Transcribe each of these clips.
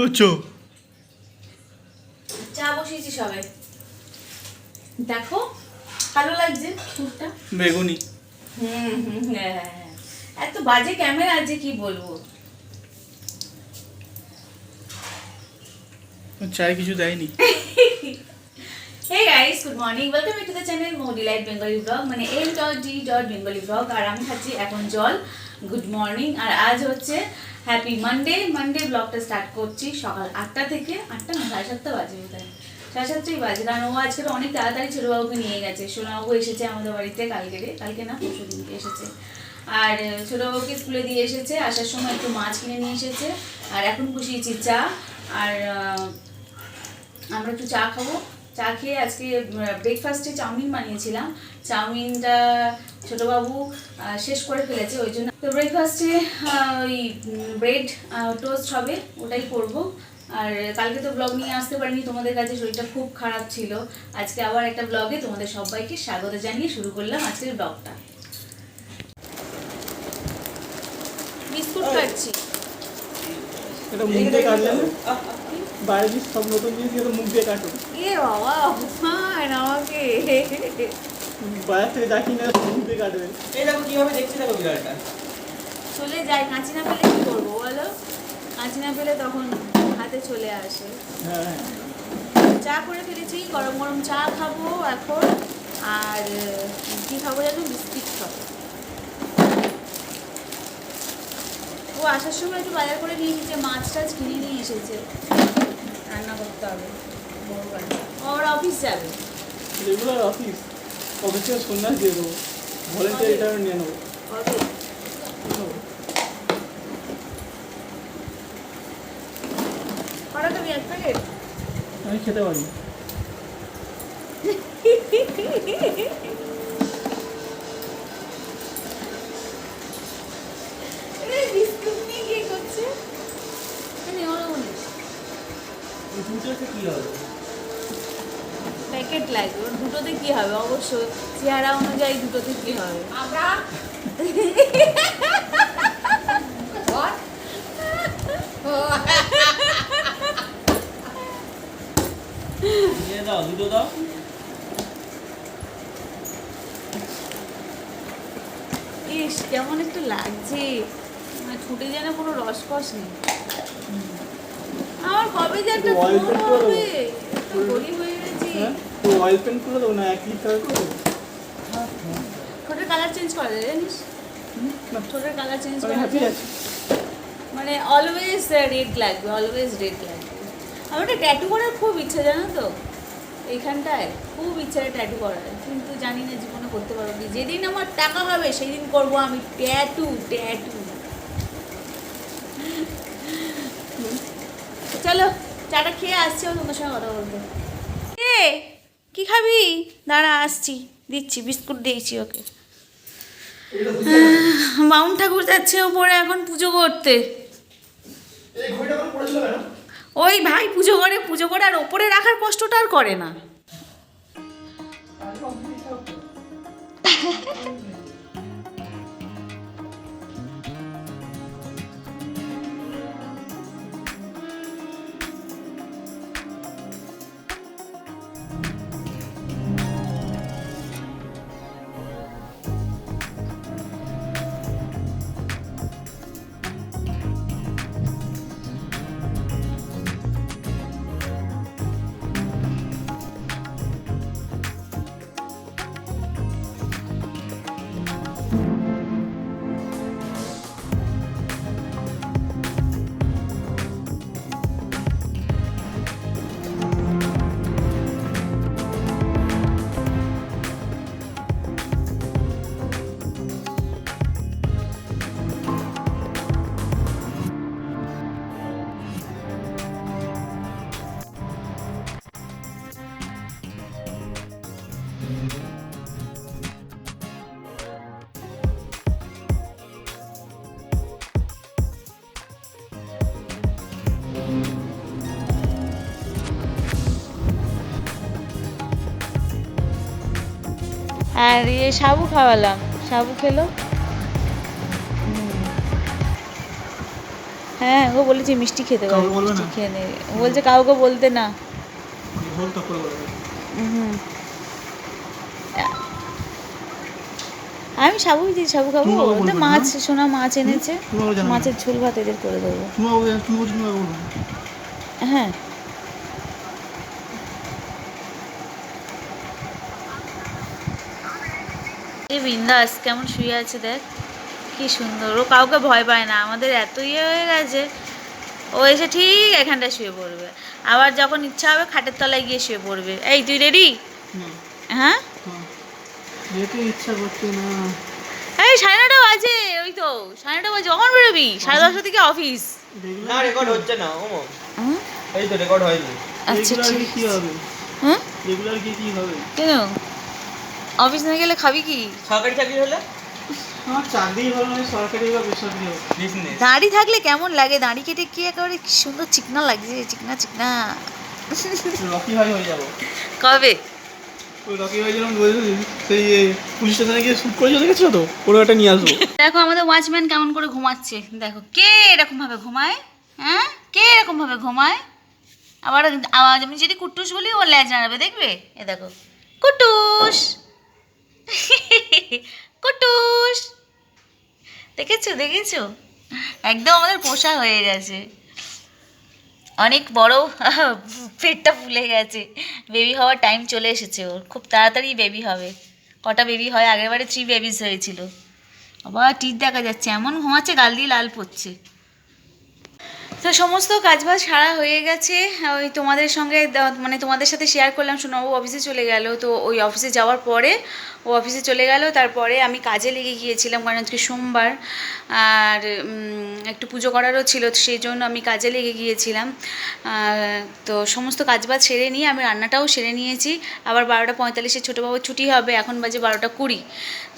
করছো? চা বসিয়েছি সবাই, দেখো ভালো লাগছে ফুটটা। বেগুনি। হ্যাঁ, এত বাজে ক্যামেরা আছে কি বলবো। চায় কিছু দেয়নি। Hey guys, good morning. Welcome back to the channel More Delight Bengali Vlog. মানে m.d.bengali vlog আর আমি খাচ্ছি এখন জল। Good morning. আর আজ হচ্ছে হ্যাপি মানডে ব্লগটা স্টার্ট করছি সকাল 8টা থেকে। 8টা না 7:30 বাজে বোধহয়, 7:30 বাজে, কারণ ও আজকে অনেক তাড়াতাড়ি ছোটবাবুকে নিয়ে গেছে। সোনাবাবু এসেছে আমাদের বাড়িতে কালকে না পরশু দিনকে এসেছে। আর ছোটবাবুকে স্কুলে দিয়ে এসেছে, আসার সময় একটু মাছ কিনে নিয়ে এসেছে। আর এখন বসিয়েছি চা, আর আমরা একটু চা খাবো। চা খেয়ে আজকে ব্রেকফাস্টে চাউমিন বানিয়েছিলাম, চাউমিনটা ছোটবাবু শেষ করে ফেলেছে, ওই জন্য তো ব্রেকফাস্টে ওই ব্রেড টোস্ট হবে, ওটাই করব। আর কালকে তো ব্লগ নিয়ে আসতে পারিনি তোমাদের কাছে, শরীরটা খুব খারাপ ছিল। আজকে আবার একটা ব্লগে তোমাদের সবাইকে স্বাগত জানিয়ে শুরু করলাম আজকের ব্লগটা। বিস্কুট কাটছি। এটা মুখ দিয়ে কাটলে না, বাইরে দিয়ে সব নতুন জিনিস দিয়ে মুখ দিয়ে কাটো। এ বাবা অপমান আমাকে, বাইরে থেকে দেখি না মুখ দিয়ে কাটবে। এই দেখো কিভাবে দেখছি, দেখো বিড়ালটা চলে যায়। কাঁচি না পেলে কি করবো বলো, কাঁচি না পেলে তখন হাতে চলে আসে। হ্যাঁ, চা করে ফেলেছি, গরম গরম চা খাবো এখন। আর কি খাবো জানো, বিস্কিট খাবো। ও আসার সময় একটু বাজার করে নিয়ে এসেছে, মাছ টাছ কিনে নিয়ে এসেছে, রান্না করতে হবে। ওর অফিস যাবে, রেগুলার অফিস থেকে সন্ন্যাস দিয়ে দেবো, ভলেন্টিয়ার রিটায়ারমেন্ট নিয়ে নেবো। আমি খেতে পারি। দুটোতে কি হবে? প্যাকেট লাগবে, ওর দুটোতে কি হবে, অবশ্যই চেহারা অনুযায়ী দুটোতে কি হবে। দিয়ে দাও, দুটো দাও। ইস কেমন একটু লাগছে, মানে ঠুটে যেন কোনো রসকস নেই। আমার কবে যে একটা oil ফোন paint করে হবে, একটু গরিব হয়ে গেছি। হ্যাঁ, তো অয়েল পেন্ট করে দেবো না, এক লিটার করে দেবো। ঠোঁটের কালার চেঞ্জ করা যায় জানিস, না, ঠোঁটের কালার চেঞ্জ আমি করা হ্যাপি যায়, আছি। মানে অলওয়েজ রেড লাগবে, অলওয়েজ রেড লাগবে। আমার একটা ট্যাটু করার খুব ইচ্ছা, জানো তো, এইখানটায় খুব ইচ্ছা ট্যাটু করার, কিন্তু জানি না জীবনে করতে পারবো কি। যেদিন আমার টাকা হবে সেই দিন করবো আমি ট্যাটু। চলো চাটা খেয়ে আসছি, তোমার সঙ্গে কথা বলবো। এ কি খাবি? দাঁড়া আসছি, দিচ্ছি, বিস্কুট দিয়েছি ওকে। বাউন ঠাকুর যাচ্ছে ওপরে এখন পুজো করতে। ওই ভাই পুজো করে আর ওপরে রাখার কষ্টটা আর করে না। আর সাবু খাওয়ালাম, সাবু খেলো। হ্যাঁ ও বলেছে মিষ্টি খেতে পারবে, কাউকে বলবে মিষ্টি না? খেয়ে নেবে। ও বলছে কাউকে বলতে না। ভুল তো করে বলবে। হুম। আমি সাবু দিই, সাবু খাবো। তুমি কাউকে তো বলবে না, মাছ, না? সোনা মাছ এনেছে, তুমি কাউকে জানাবে না? মাছের ঝোল ভাত এদের করে দেবো। তুমি বলছো তুমি কাউকে বলবে না? হ্যাঁ এই বিন্দাস কেমন শুয়ে আছে দেখ, কি সুন্দর। ও কাউকে ভয় পায় না, আমাদের এত ইয়ে হয়ে গেছে। ও এসে ঠিক এখানটায় শুয়ে পড়বে, আবার যখন ইচ্ছা হবে খাটের তলায় গিয়ে শুয়ে পড়বে। এই তুই রেডি? না। হ্যাঁ হ্যাঁ। যেতে ইচ্ছা করছে না। এই 9:30 বাজে, ওই তো 9:30 বাজে, কখন বেরোবি? 10:30 থেকে অফিস। না রেকর্ড হচ্ছে না ওমো। হুম? এই তো রেকর্ড হয়নি। আচ্ছা রেগুলার ঠিক কি হবে? হ্যাঁ রেগুলার কি হবে? কেন অফিস না গেলে খাবি কি? সরকারি চাকরি হলে আমার চাকরি হলো না, সরকারি বা বেসরকারি হোক। বিজনেস। দাড়ি থাকলে কেমন লাগে, দাড়ি কেটে কি একেবারে কি সুন্দর চিকনা লাগছে, চিকনা চিকনা। রকি ভাই হয়ে যাবো। কবে? ওই রকি ভাই যেরকম বলছি সেই পুলিশ স্টেশনে গিয়ে শ্যুট করে চলে গেছিলো তো, ওরও একটা নিয়ে আসবো। দেখো আমাদের ওয়াচম্যান কেমন করে ঘুমাচ্ছে, দেখো কে এরকম ভাবে ঘুমায়, হ্যাঁ কে এরকম ভাবে ঘুমায়। আবার আওয়াজ আমি যদি কুট্টুস বলি ও ল্যাজ নাড়াবে, দেখবে এ দেখো কুটুস কুটুস, দেখেছো দেখেছো, একদম আমাদের পোষা হয়ে গেছে, অনেক বড় পেটটা ফুলে গেছে, বেবি হওয়ার টাইম চলে এসেছে ওর, খুব তাড়াতাড়ি বেবি হবে। কটা বেবি হয়, আগেরবারে 3 বেবিস হয়েছিল। আবার টিথ দেখা যাচ্ছে, এমন ঘুমাচ্ছে গাল দিয়ে লাল পড়ছে। তো সমস্ত কাজবাজ সারা হয়ে গেছে, ওই তোমাদের সঙ্গে মানে তোমাদের সাথে শেয়ার করলাম। শোনো ও অফিসে চলে গেল, তো ওই অফিসে যাওয়ার পরে ও অফিসে চলে গেল, তারপরে আমি কাজে লেগে গিয়েছিলাম, কারণ আজকে সোমবার আর একটু পুজো করারও ছিল, সেই জন্য আমি কাজে লেগে গিয়েছিলাম। তো সমস্ত কাজবাজ সেরে নিয়ে আমি রান্নাটাও সেরে নিয়েছি। আবার 12:45-এ ছোটোবাবুর ছুটি হবে, এখন বাজে 12:20।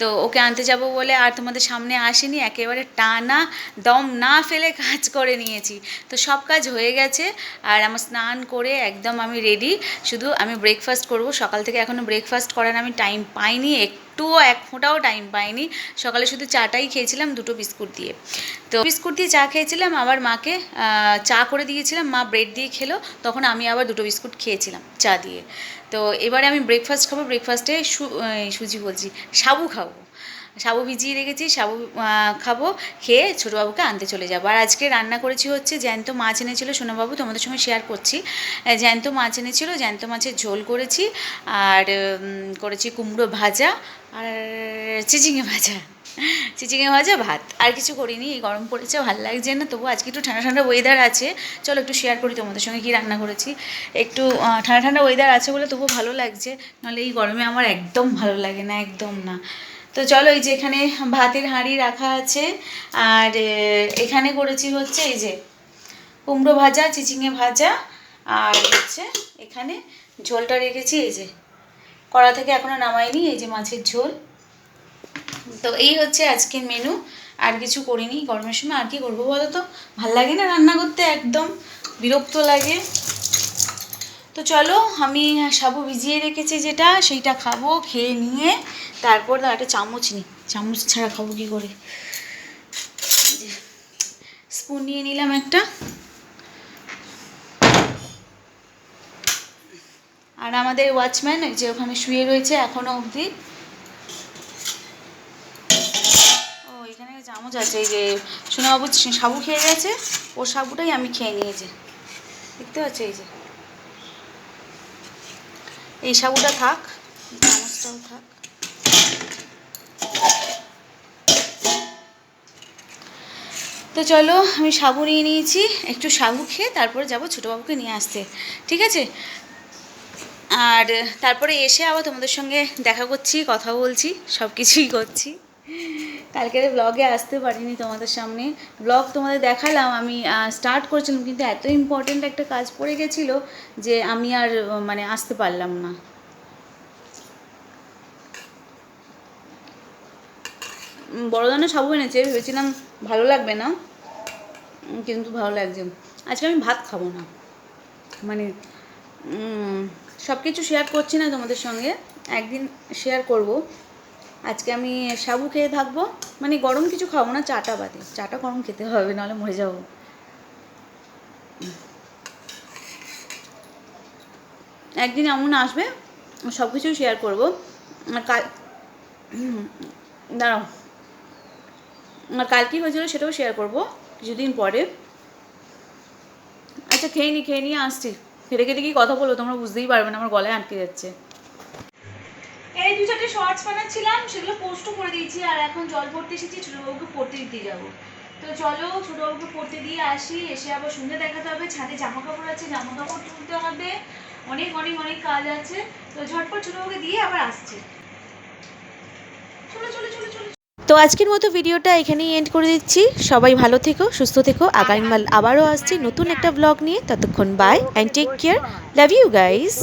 তো ওকে আনতে যাব বলে আর তোমাদের সামনে আসেনি, একেবারে টানা দম না ফেলে কাজ করে নিয়েছি। তো সব কাজ হয়ে গেছে, আর আমার স্নান করে একদম আমি রেডি। শুধু আমি ব্রেকফাস্ট করব, সকাল থেকে এখনও ব্রেকফাস্ট করার আমি টাইম পাইনি, একটুও এক ফোঁটাও টাইম পাইনি। সকালে শুধু চাটাই খেয়েছিলাম 2টো বিস্কুট দিয়ে, তো বিস্কুট দিয়ে চা খেয়েছিলাম। আবার মাকে চা করে দিয়েছিলাম, মা ব্রেড দিয়ে খেলো, তখন আমি আবার 2টো বিস্কুট খেয়েছিলাম চা দিয়ে। তো এবারে আমি ব্রেকফাস্ট খাবো, ব্রেকফাস্টে সুজি বলছি, সাবু খাবো, সাবু ভিজিয়ে রেখেছি, সাবু খাবো, খেয়ে ছোটোবাবুকে আনতে চলে যাবো। আর আজকে রান্না করেছি হচ্ছে জ্যান্ত মাছ এনেছিল সোনাবাবু, তোমাদের সঙ্গে শেয়ার করছি। জ্যান্ত মাছ এনেছিল, জ্যান্ত মাছের ঝোল করেছি, আর করেছি কুমড়ো ভাজা আর চিচিঙে ভাজা, চিচিঙে ভাজা ভাত, আর কিছু করিনি। এই গরম পড়েছে, ভালো লাগছে না, তবু আজকে একটু ঠান্ডা ঠান্ডা ওয়েদার আছে, চলো একটু শেয়ার করি তোমাদের সঙ্গে কী রান্না করেছি। একটু ঠান্ডা ঠান্ডা ওয়েদার আছে বলে তবু ভালো লাগছে, নাহলে এই গরমে আমার একদম ভালো লাগে না, একদম না। তো চলো, এই যে এখানে ভাতের হাঁড়ি রাখা আছে, আর এখানে করেছি হচ্ছে এই যে কুমড়ো ভাজা, চিচিঙে ভাজা, আর হচ্ছে এখানে ঝোলটা রেখেছি, এই যে কড়া থেকে এখনও নামাইনি, এই যে মাছের ঝোল। তো এই হচ্ছে আজকের মেনু, আর কিছু করিনি। গরমের সময় আর কি করবো বলো তো, ভাল লাগে না রান্না করতে, একদম বিরক্ত লাগে। তো চলো, আমি সাবু ভিজিয়ে রেখেছি যেটা, সেইটা খাবো, খেয়ে নিয়ে তারপর একটা চামচ নিই, চামচ ছাড়া খাবো কী করে, স্পুন নিয়ে নিলাম একটা। আর আমাদের ওয়াচম্যান যে ওখানে শুয়ে রয়েছে এখনও অবধি, ও এখানে চামচ আছে, এই যে সোনাবাবু সাবু খেয়ে গেছে, ওর সাবুটাই আমি খেয়ে নিয়েছি, দেখতে পাচ্ছি। এই যে এই সাবুটা থাক, চামচটাও থাক। তো চলো, আমি সাবু নিয়ে নিয়েছি, একটু সাবু খেয়ে তারপরে যাবো ছোটোবাবুকে নিয়ে আসতে, ঠিক আছে? আর তারপরে এসে আবার তোমাদের সঙ্গে দেখা করছি, কথা বলছি, সব কিছুই করছি। কালকের ব্লগে আসতে পারিনি তোমাদের সামনে, ব্লগ তোমাদের দেখালাম, আমি স্টার্ট করেছিলাম, কিন্তু এত ইম্পর্টেন্ট একটা কাজ পড়ে গেছিলো যে আমি আর মানে আসতে পারলাম না। বড় ধরনের সাবু এনেছে, ভেবেছিলাম ভালো লাগবে না, কিন্তু ভালো লাগছে। আজকে আমি ভাত খাবো না, মানে সব কিছু শেয়ার করছি না তোমাদের সঙ্গে, একদিন শেয়ার করব। আজকে আমি সাবু খেয়ে থাকবো, মানে গরম কিছু খাবো না, চাটা বাদে, চাটা গরম খেতে হবে, নাহলে মরে যাবো। একদিন এমন আসবে সব কিছু শেয়ার করবো। আর কাল দাঁড়াও, আর কাল কী হয়েছিল সেটাও শেয়ার করবো কিছুদিন পরে। আচ্ছা খেয়ে নিয়ে আসছি। খেতে খেতে কি কথা বলবো তোমরা বুঝতেই পারবে না, আমার গলায় আটকে যাচ্ছে। এই 2-4টে শর্টস বানাচ্ছিলাম, সেগুলো পোস্টও করে দিয়েছি। আর এখন জল পড়তে এসেছি, ছোটোবাবুকে পড়তে দিতে যাবো। তো চলো ছোটোবাবুকে পড়তে দিয়ে আসি, এসে আবার সন্ধ্যে দেখাতে হবে, ছাদে জামা কাপড় আছে, জামা কাপড় তুলতে হবে, অনেক অনেক অনেক কাজ আছে। তো ঝটপট ছোটোবাবুকে দিয়ে আবার আসছি। চলো চলো চলো চলো। তো আজকের মতো ভিডিওটা এখানেই এন্ড করে দিচ্ছি। সবাই ভালো থেকো, সুস্থ থেকো। আগামীকাল আবারও আসছি নতুন একটা ব্লগ নিয়ে। ততক্ষণ bye and take care. Love you guys.